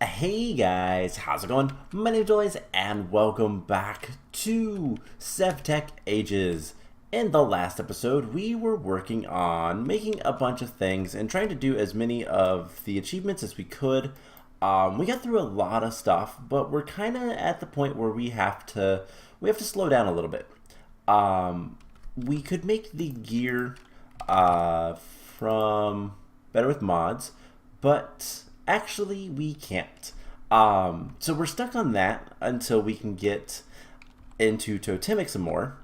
Hey guys, how's it going? My name's Joyce and welcome back to SevTech Ages. In the last episode, we were working on making a bunch of things and trying to do as many of the achievements as we could. We got through a lot of stuff, but we're kind of at the point where we have to slow down a little bit. We could make the gear from Better with Mods, but actually we can't. So we're stuck on that until we can get into Totemic some more,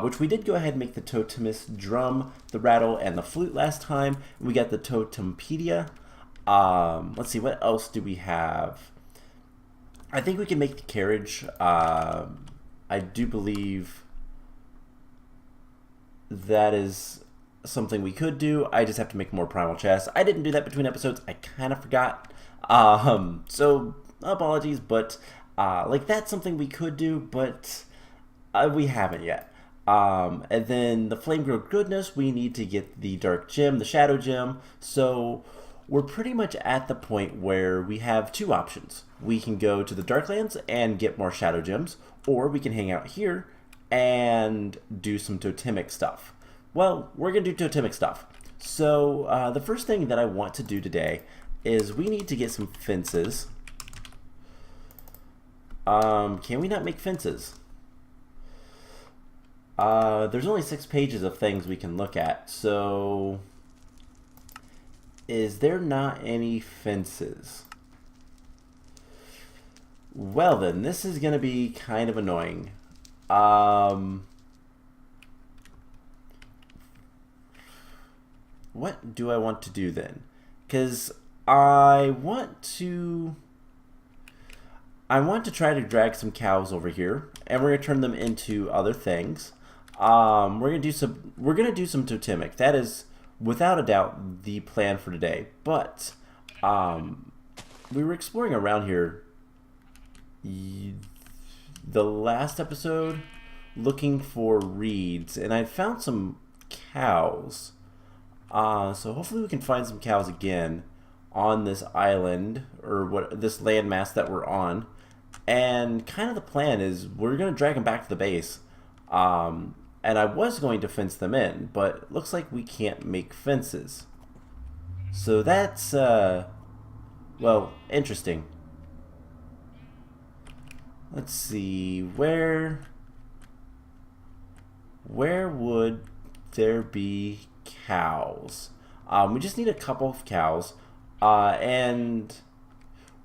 which we did go ahead and make the Totemist drum, the rattle, and the flute last time. We got the Totempedia. Let's see, what else do we have? I think we can make the carriage. I do believe that is something we could do. I just have to make more primal chests. I didn't do that between episodes. I kind of forgot. So apologies, but like that's something we could do, but we haven't yet. And then the flame grilled goodness, we need to get the dark gem, the shadow gem. So we're pretty much at the point where we have two options. We can go to the Darklands and get more shadow gems, or we can hang out here and do some totemic stuff. Well, we're going to do totemic stuff. So the first thing that I want to do today is we need to get some fences. Can we not make fences? There's only 6 pages of things we can look at, so is there not any fences? Well then, this is going to be kind of annoying. What do I want to do then? Because I want to try to drag some cows over here, and we're gonna turn them into other things. We're gonna do some totemic. That is without a doubt the plan for today. But we were exploring around here the last episode looking for reeds, and I found some cows. So hopefully we can find some cows again on this island, or this landmass that we're on. And kind of the plan is we're going to drag them back to the base. And I was going to fence them in, but it looks like we can't make fences. So that's, well, interesting. Let's see, where would there be cows? We just need a couple of cows, and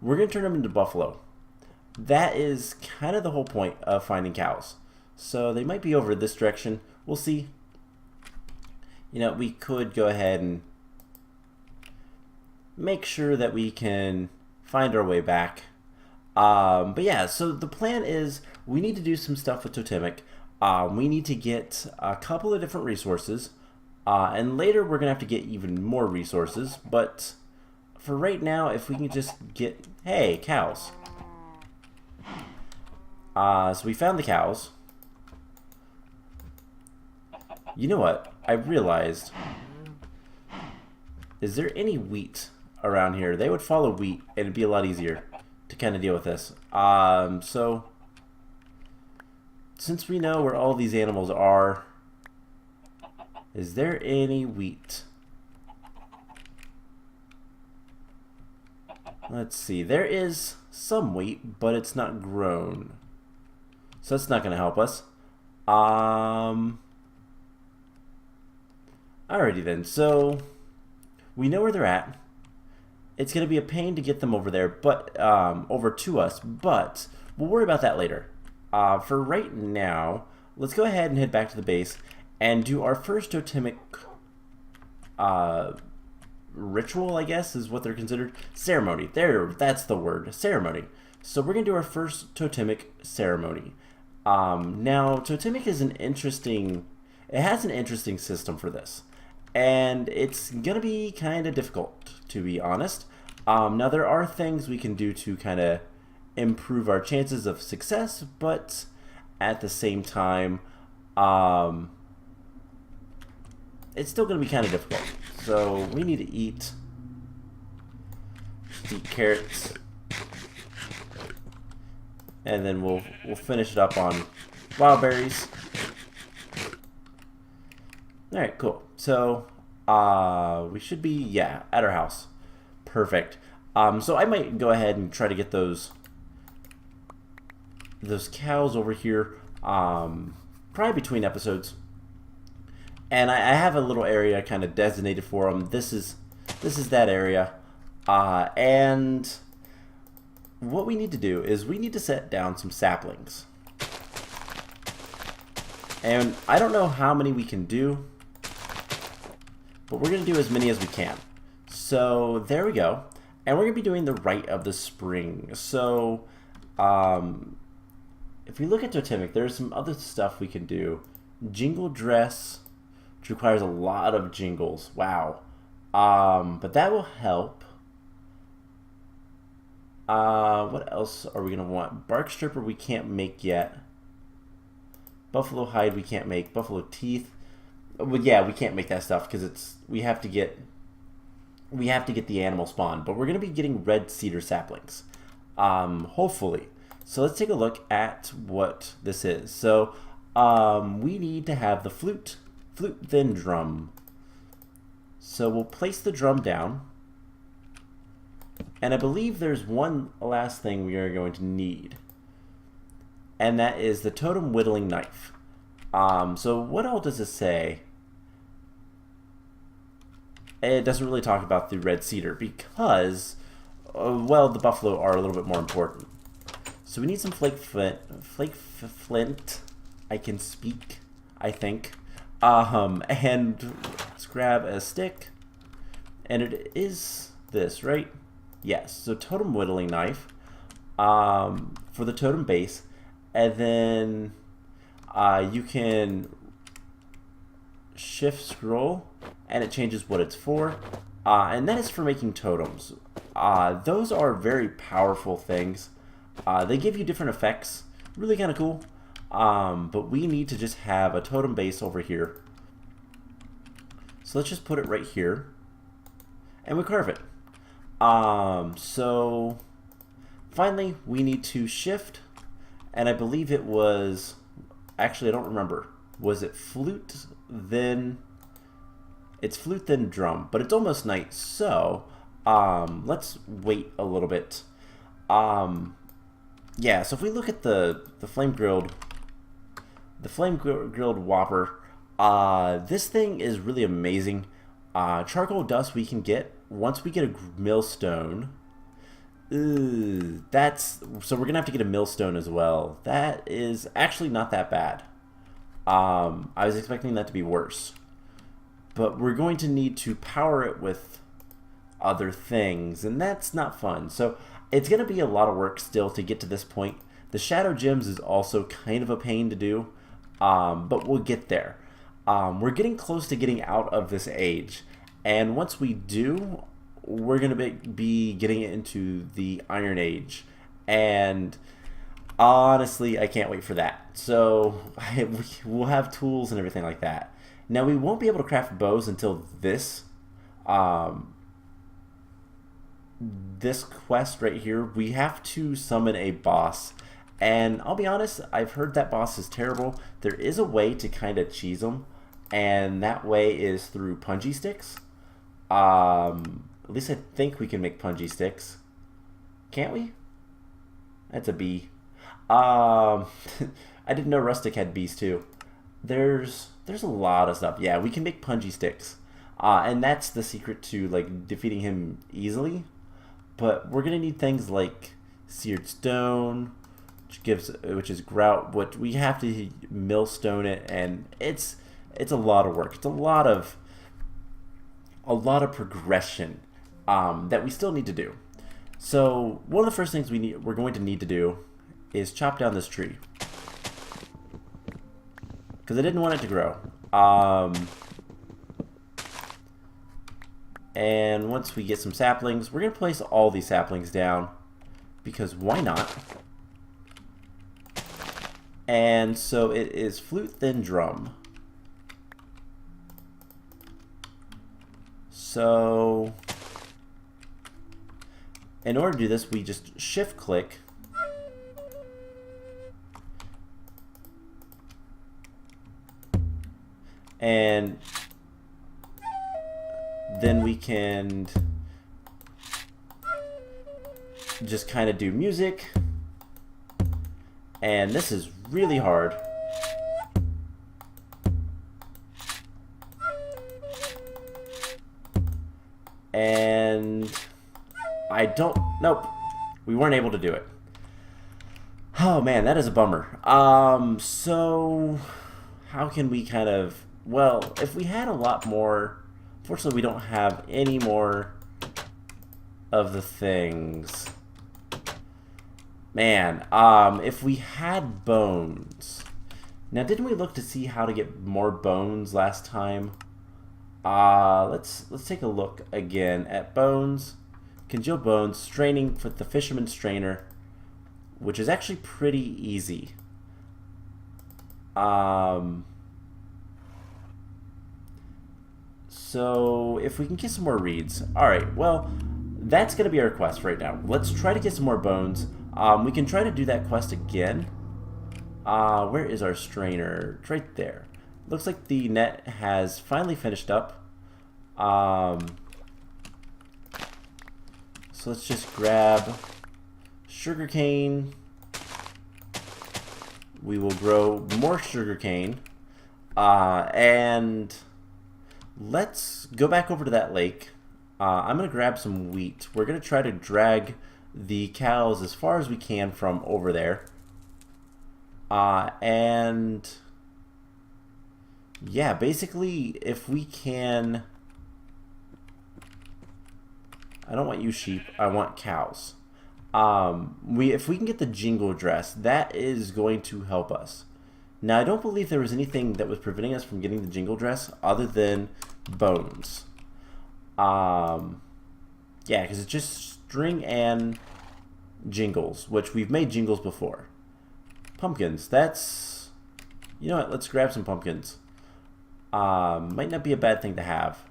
we're gonna turn them into buffalo. That is kind of the whole point of finding cows. So they might be over this direction. We'll see. You know, we could go ahead and make sure that we can find our way back. But yeah, so the plan is we need to do some stuff with Totemic. We need to get a couple of different resources. And later we're going to have to get even more resources, but for right now, if we can just get, hey, cows. So we found the cows. You know what? I realized, is there any wheat around here? They would follow wheat, and it'd be a lot easier to kind of deal with this. So since we know where all these animals are, is there any wheat? Let's see. There is some wheat, but it's not grown. So that's not going to help us. Alrighty then. So we know where they're at. It's going to be a pain to get them over there, but over to us. But we'll worry about that later. For right now, let's go ahead and head back to the base and do our first totemic ritual, I guess, is what they're considered. Ceremony. That's the word. Ceremony. So we're going to do our first totemic ceremony. Now, totemic is it has an interesting system for this. And it's going to be kind of difficult, to be honest. Now, there are things we can do to kind of improve our chances of success, but at the same time, it's still going to be kind of difficult. So we need to eat carrots. and then we'll finish it up on wild berries. All right, cool. So we should be at our house. Perfect. So I might go ahead and try to get those cows over here. Probably between episodes. And I have a little area kind of designated for them. This is that area. And what we need to do is we need to set down some saplings. And I don't know how many we can do, but we're going to do as many as we can. So there we go. And we're going to be doing the Rite of the Spring. So if we look at Totemic, there's some other stuff we can do. Jingle Dress, which requires a lot of jingles. Wow. But that will help. What else are we going to want? Bark Stripper we can't make yet. Buffalo Hide we can't make. Buffalo Teeth. Well, yeah, we can't make that stuff because we have to get the animal spawn. But we're going to be getting Red Cedar saplings. Hopefully. So let's take a look at what this is. So we need to have the flute then drum. So we'll place the drum down. And I believe there's one last thing we are going to need. And that is the totem whittling knife. So what all does it say? It doesn't really talk about the Red Cedar because, well, the buffalo are a little bit more important. So we need some flake flint. I can speak, I think. And let's grab a stick. And it is this, right? Yes. So totem whittling knife for the totem base. And then you can shift scroll and it changes what it's for. And that is for making totems. Those are very powerful things. They give you different effects. Really kind of cool. But we need to just have a totem base over here. So let's just put it right here. And we carve it. So finally we need to shift. And I believe it was, actually I don't remember. Was it flute then? It's flute then drum, but it's almost night. So let's wait a little bit. Yeah, so if we look at the flame grilled Whopper, this thing is really amazing. Charcoal dust we can get once we get a millstone. So we're gonna have to get a millstone as well. That is actually not that bad. I was expecting that to be worse, but we're going to need to power it with other things, and that's not fun. So it's going to be a lot of work still to get to this point. The shadow gems is also kind of a pain to do, but we'll get there. We're getting close to getting out of this age, and once we do, we're going to be getting into the Iron Age, and honestly, I can't wait for that. So we'll have tools and everything like that. Now we won't be able to craft bows until this quest right here. We have to summon a boss, and I'll be honest, I've heard that boss is terrible. There is a way to kind of cheese them, and that way is through punji sticks. At least I think we can make punji sticks. Can't we? That's a bee. I didn't know rustic had bees too. There's a lot of stuff. Yeah, we can make punji sticks, and that's the secret to like defeating him easily. But we're gonna need things like seared stone, which is grout. But we have to millstone it, and it's a lot of work. It's a lot of progression that we still need to do. So one of the first things we're going to need to do is chop down this tree, because I didn't want it to grow. And once we get some saplings, we're going to place all these saplings down, because why not? And so it is flute then drum. So in order to do this, we just shift click And then we can just kind of do music. And this is really hard. And nope, we weren't able to do it. Oh man, that is a bummer. So how can we kind of, well, if we had a lot more, fortunately we don't have any more of the things. Man, if we had bones. Now, didn't we look to see how to get more bones last time? Let's take a look again at bones. Congeal bones, straining with the fisherman's strainer, which is actually pretty easy. So if we can get some more reeds. Alright, well, that's going to be our quest right now. Let's try to get some more bones. We can try to do that quest again. Where is our strainer? It's right there. Looks like the net has finally finished up. So let's just grab sugarcane. We will grow more sugarcane. And let's go back over to that lake. I'm going to grab some wheat. We're going to try to drag the cows as far as we can from over there. And yeah, basically, if we can... I don't want you sheep, I want cows. If we can get the jingle dress, that is going to help us. Now, I don't believe there was anything that was preventing us from getting the jingle dress other than bones. Yeah, because it's just string and jingles, which we've made jingles before. Pumpkins, that's... You know what, let's grab some pumpkins. Might not be a bad thing to have.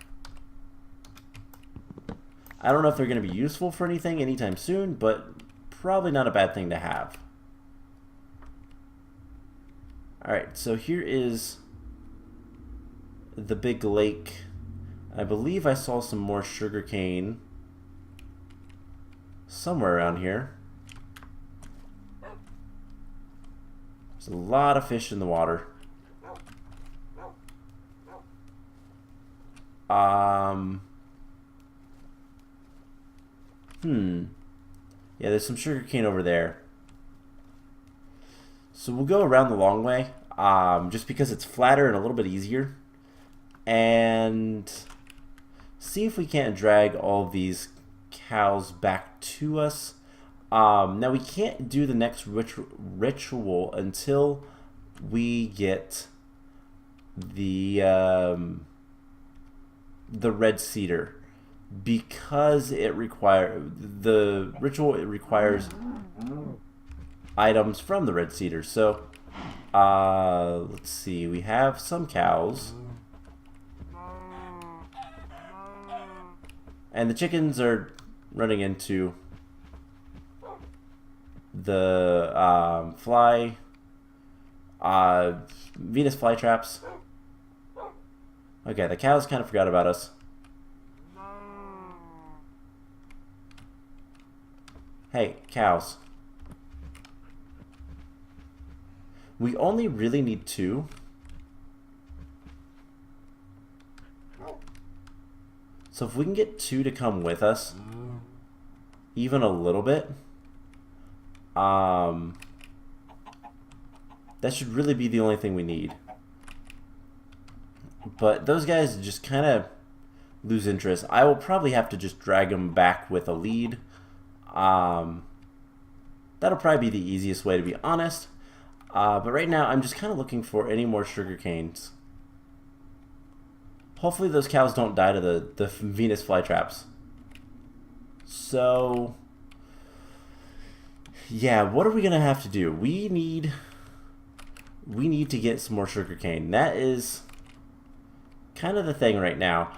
I don't know if they're going to be useful for anything anytime soon, but probably not a bad thing to have. Alright, so here is the big lake. I believe I saw some more sugarcane somewhere around here. There's a lot of fish in the water. Yeah, there's some sugarcane over there. So we'll go around the long way, just because it's flatter and a little bit easier. And see if we can't drag all these cows back to us. Now we can't do the next ritual until we get the Red Cedar, because the ritual requires items from the Red Cedar. So let's see, we have some cows, and the chickens are running into the Venus flytraps. Okay, the cows kind of forgot about us. Hey, cows. We only really need 2. So if we can get 2 to come with us, even a little bit, that should really be the only thing we need. But those guys just kind of lose interest. I will probably have to just drag them back with a lead. That'll probably be the easiest way, to be honest. But right now, I'm just kind of looking for any more sugar canes. Hopefully those cows don't die to the Venus flytraps. So, yeah, what are we gonna have to do? We need to get some more sugar cane. That is kind of the thing right now.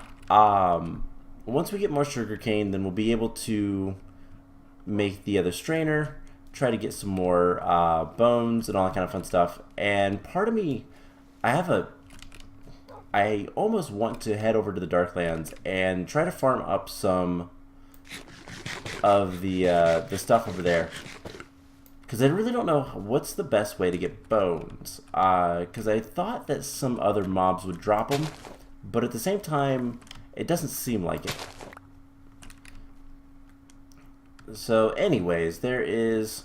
Once we get more sugar cane, then we'll be able to make the other strainer, try to get some more bones and all that kind of fun stuff. And part of me, I I almost want to head over to the Darklands and try to farm up some of the stuff over there. Because I really don't know what's the best way to get bones. Because I thought that some other mobs would drop them, but at the same time, it doesn't seem like it. So anyways, there is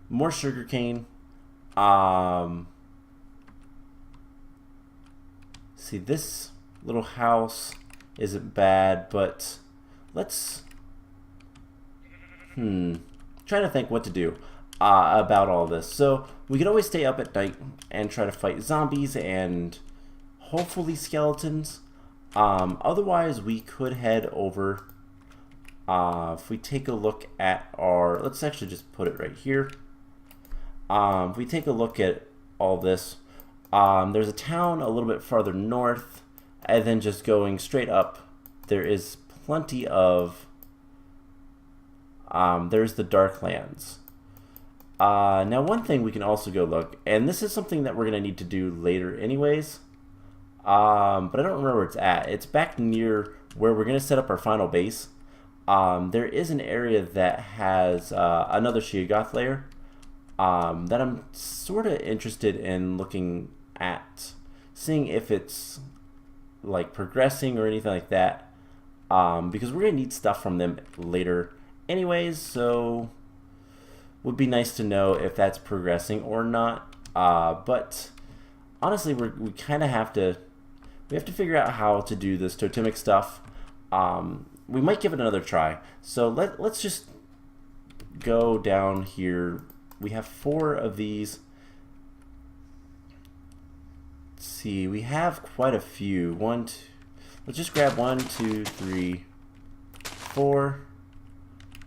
more sugarcane. See, this little house isn't bad, but let's trying to think what to do about all this. So we could always stay up at night and try to fight zombies and hopefully skeletons. Otherwise, we could head over. If we take a look at our, let's actually just put it right here. If we take a look at all this, there's a town a little bit farther north, and then just going straight up, there is plenty of, there's the Darklands. Now one thing we can also go look, and this is something that we're going to need to do later anyways, but I don't remember where it's at. It's back near where we're going to set up our final base. There is an area that has another Sheogoth layer that I'm sort of interested in looking at, seeing if it's like progressing or anything like that, because we're going to need stuff from them later anyways, so would be nice to know if that's progressing or not. But honestly, we kind of have to figure out how to do this totemic stuff. We might give it another try. So let's just go down here. We have 4 of these. Let's see, we have quite a few. Let's just grab 1, 2, 3, 4.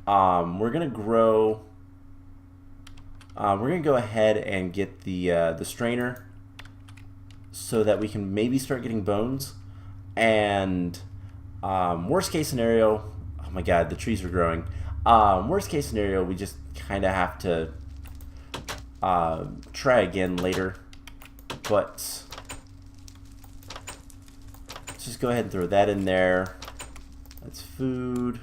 We're gonna grow. We're gonna go ahead and get the strainer so that we can maybe start getting bones. And worst case scenario, oh my god, the trees are growing. Worst case scenario, we just kind of have to try again later. But let's just go ahead and throw that in there. That's food.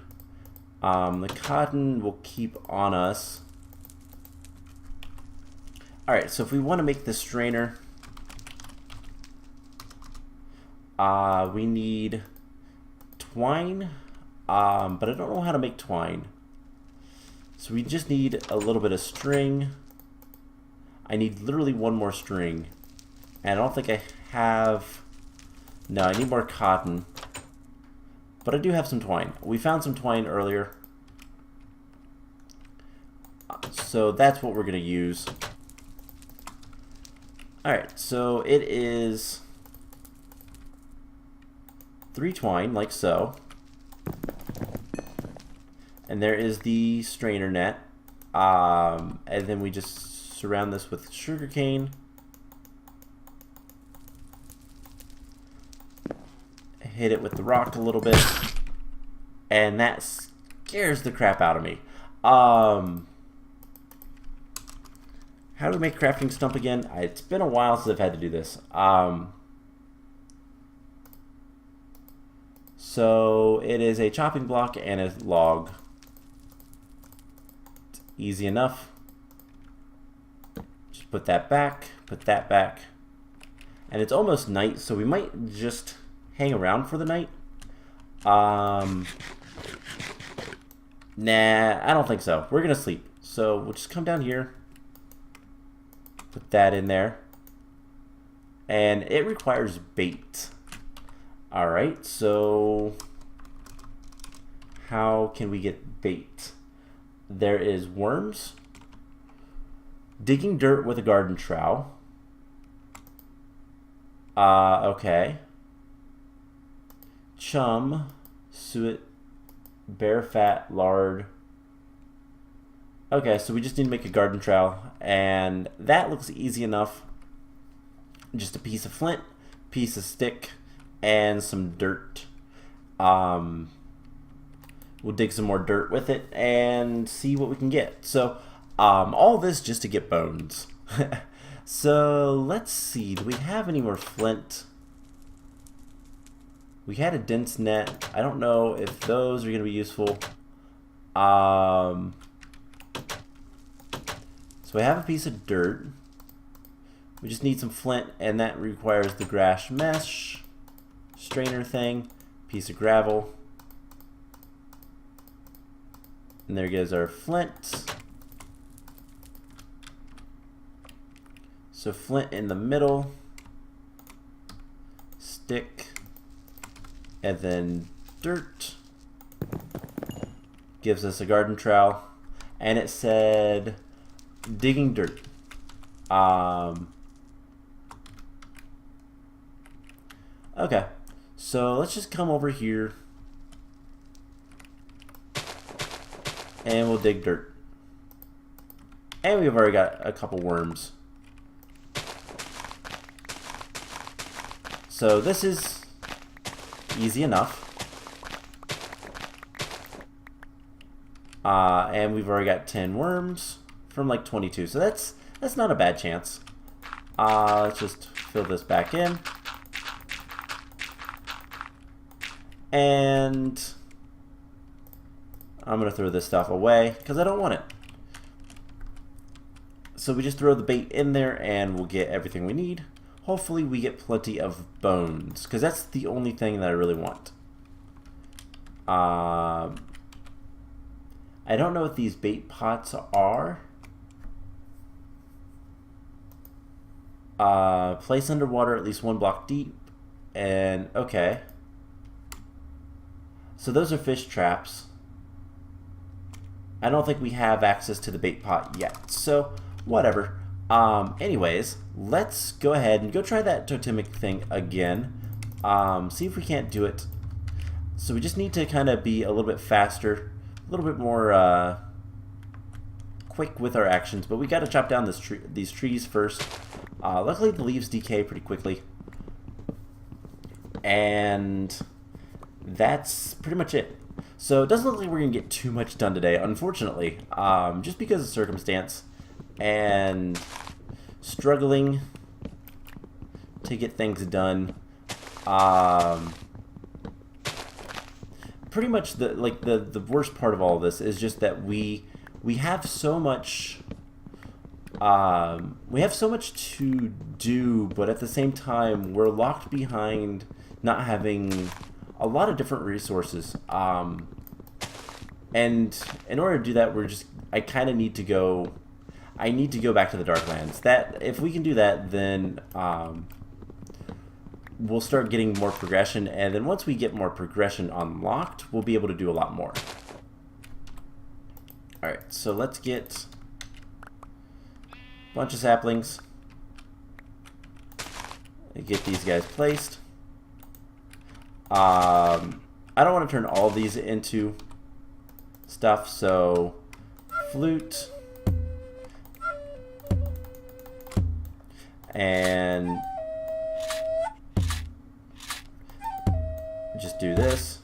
The cotton will keep on us. Alright, so if we want to make the strainer, we need twine, but I don't know how to make twine. So we just need a little bit of string. I need literally 1 more string. And I don't think I have... No, I need more cotton. But I do have some twine. We found some twine earlier. So that's what we're going to use. Alright, so it is 3 twine, like so. And there is the strainer net. And then we just surround this with sugarcane. Hit it with the rock a little bit. And that scares the crap out of me. How do we make crafting stump again? It's been a while since I've had to do this. So it is a chopping block and a log. It's easy enough. Just put that back, put that back. And it's almost night, so we might just hang around for the night. Nah, I don't think so. We're gonna sleep. So we'll just come down here. Put that in there. And it requires bait. Alright, so how can we get bait? There is worms. Digging dirt with a garden trowel. Okay. Chum, suet, bear fat, lard. Okay, so we just need to make a garden trowel, and that looks easy enough. Just a piece of flint, piece of stick, and some dirt. We'll dig some more dirt with it and see what we can get. So all this just to get bones. So let's see, do we have any more flint? We had a dense net. I don't know if those are going to be useful. So we have a piece of dirt. We just need some flint, and that requires the grass mesh strainer thing. Piece of gravel. And there goes our flint. So flint in the middle. Stick. And then dirt. Gives us a garden trowel. And it said digging dirt. Okay. So let's just come over here. And we'll dig dirt. And we've already got a couple worms. So this is easy enough. And we've already got 10 worms from like 22. So that's not a bad chance. Let's just fill this back in. And I'm going to throw this stuff away because I don't want it. So we just throw the bait in there and we'll get everything we need. Hopefully we get plenty of bones because that's the only thing that I really want. I don't know what these bait pots are. Place underwater at least 1 block deep. And okay. So those are fish traps. I don't think we have access to the bait pot yet. So whatever. Anyways, let's go ahead and go try that totemic thing again. See if we can't do it. So we just need to kind of be a little bit faster, a little bit more quick with our actions. But we got to chop down these trees first. Luckily, the leaves decay pretty quickly, and that's pretty much it. So it doesn't look like we're gonna get too much done today, unfortunately, just because of circumstance and struggling to get things done. Pretty much the worst part of all of this is just that we have so much to do, but at the same time we're locked behind not having a lot of different resources. And in order to do that, I kind of need to go. I need to go back to the Darklands. That if we can do that, then we'll start getting more progression, and then once we get more progression unlocked, we'll be able to do a lot more. All right, so let's get a bunch of saplings. And get these guys placed. I don't want to turn all these into stuff, so flute and just do this.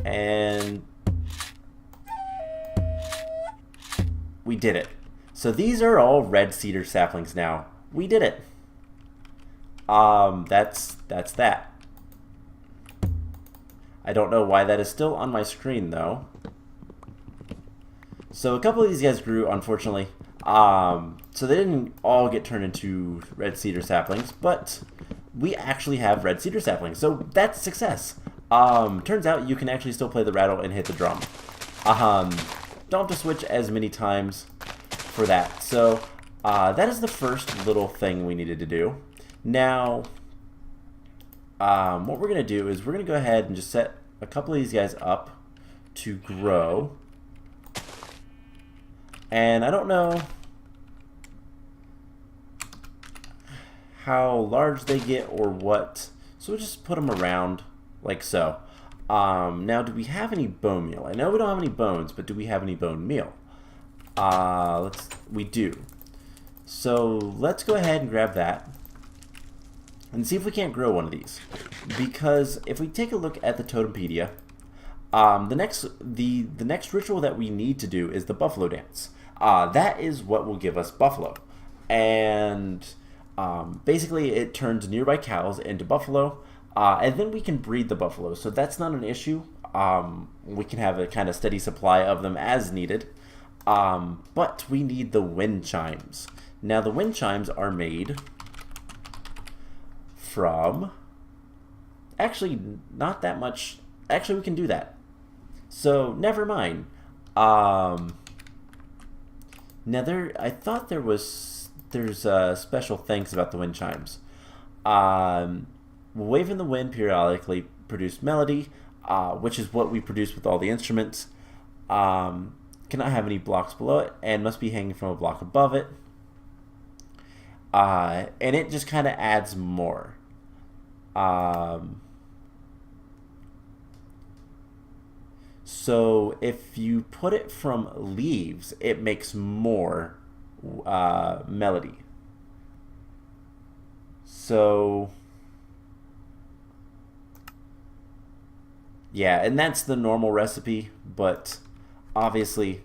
And we did it. So these are all red cedar saplings now. We did it. That's that. I don't know why that is still on my screen though. So a couple of these guys grew, unfortunately. So they didn't all get turned into red cedar saplings, but we actually have red cedar saplings. So that's success. Turns out you can actually still play the rattle and hit the drum. Don't have to switch as many times for that. So that is the first little thing we needed to do. Now, what we're going to do is we're going to go ahead and just set a couple of these guys up to grow. And I don't know how large they get or what, so we'll just put them around like so. Now, do we have any bone meal? I know we don't have any bones, but do we have any bone meal? We do. So let's go ahead and grab that and see if we can't grow one of these. Because if we take a look at the Totempedia, the next ritual that we need to do is the buffalo dance. That is what will give us buffalo. and basically it turns nearby cows into buffalo, and then we can breed the buffalo, so that's not an issue. We can have a kind of steady supply of them as needed, but we need the wind chimes. Now the wind chimes are made from, actually not that much, actually we can do that, so never mind. Now I thought there's special things about the wind chimes. Wave in the wind periodically produce melody, which is what we produce with all the instruments. Cannot have any blocks below it and must be hanging from a block above it. And it just kind of adds more. So if you put it from leaves, it makes more melody. So yeah, and that's the normal recipe, but obviously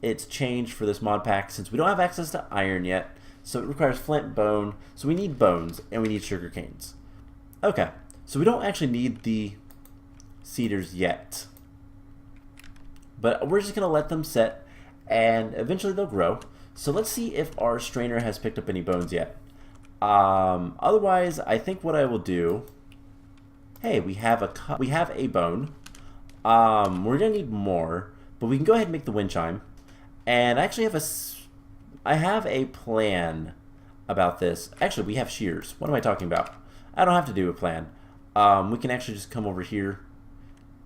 it's changed for this mod pack since we don't have access to iron yet, so it requires flint, bone, so we need bones and we need sugar canes. Okay, so we don't actually need the cedars yet, but we're just gonna let them set and eventually they'll grow. So let's see if our strainer has picked up any bones yet. Otherwise, I think what I will do, hey, we have a bone. We're gonna need more, but we can go ahead and make the wind chime. And I actually have a plan about this. Actually, we have shears. What am I talking about? I don't have to do a plan. We can actually just come over here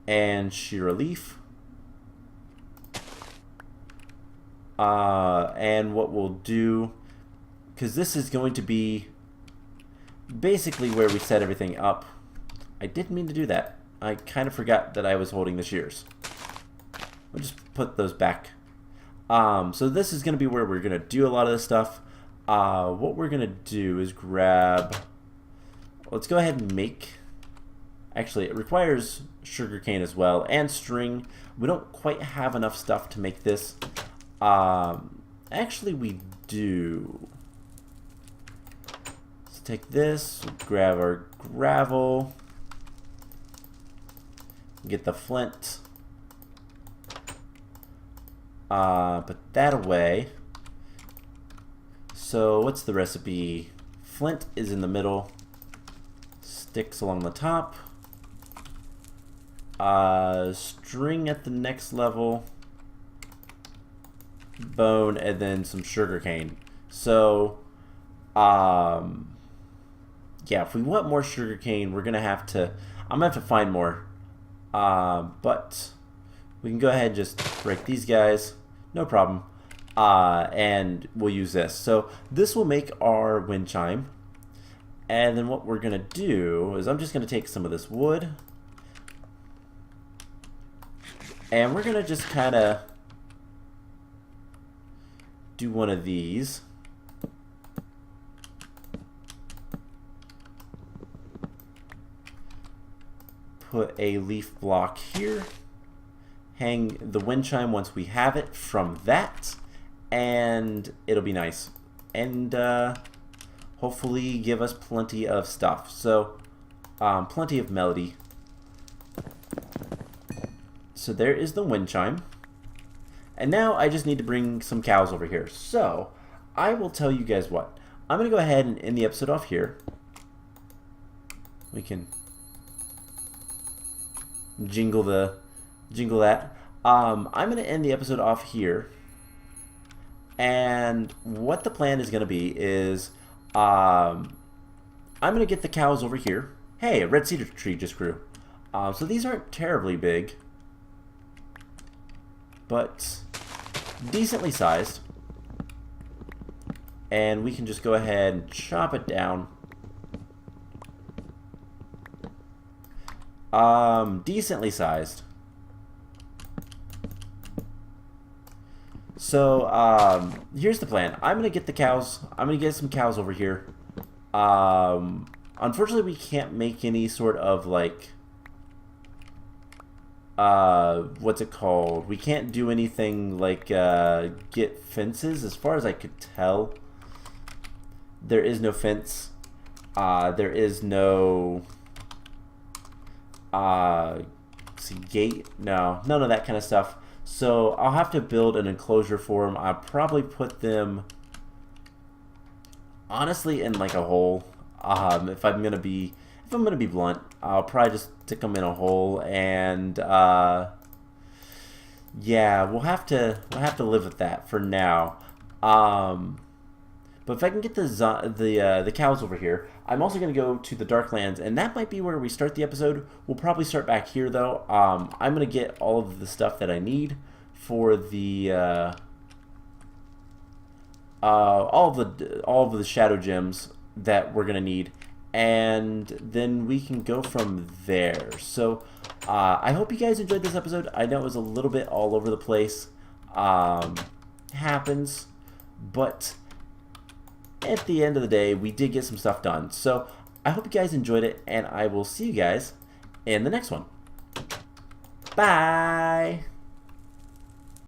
and shear a leaf. And what we'll do, because this is going to be basically where we set everything up. I didn't mean to do that. I kind of forgot that I was holding the shears. We'll just put those back. So this is going to be where we're going to do a lot of this stuff. What we're going to do is grab, let's go ahead and make, actually it requires sugarcane as well and string. We don't quite have enough stuff to make this. Actually we do. Let's take this, grab our gravel, get the flint, put that away. So what's the recipe? Flint is in the middle, sticks along the top, string at the next level, bone, and then some sugar cane. So yeah, if we want more sugar cane, we're gonna have to, I'm gonna have to find more, but we can go ahead and just break these guys, no problem, and we'll use this. So this will make our wind chime, and then what we're gonna do is I'm just gonna take some of this wood and we're gonna just kind of do one of these. Put a leaf block here. Hang the wind chime once we have it from that, and it'll be nice. And hopefully give us plenty of stuff. So plenty of melody. So there is the wind chime. And now I just need to bring some cows over here. So I will tell you guys what. I'm going to go ahead and end the episode off here. We can jingle that. I'm going to end the episode off here. And what the plan is going to be is I'm going to get the cows over here. Hey, a red cedar tree just grew. So these aren't terribly big, but decently sized. And we can just go ahead and chop it down. Decently sized. So here's the plan. I'm gonna get the cows. I'm gonna get some cows over here. Unfortunately, we can't make any sort of like what's it called? We can't do anything like get fences, as far as I could tell. There is no fence. There is no gate. No, none of that kind of stuff. So I'll have to build an enclosure for them. I'll probably put them, honestly, in like a hole. If I'm gonna be blunt, I'll probably just stick them in a hole, and yeah, we'll have to live with that for now. But if I can get the cows over here, I'm also going to go to the Darklands, and that might be where we start the episode. We'll probably start back here, though. I'm going to get all of the stuff that I need for the all of the shadow gems that we're going to need, and then we can go from there. So I hope you guys enjoyed this episode. I know it was a little bit all over the place. Happens, but at the end of the day, we did get some stuff done. So I hope you guys enjoyed it, and I will see you guys in the next one. Bye!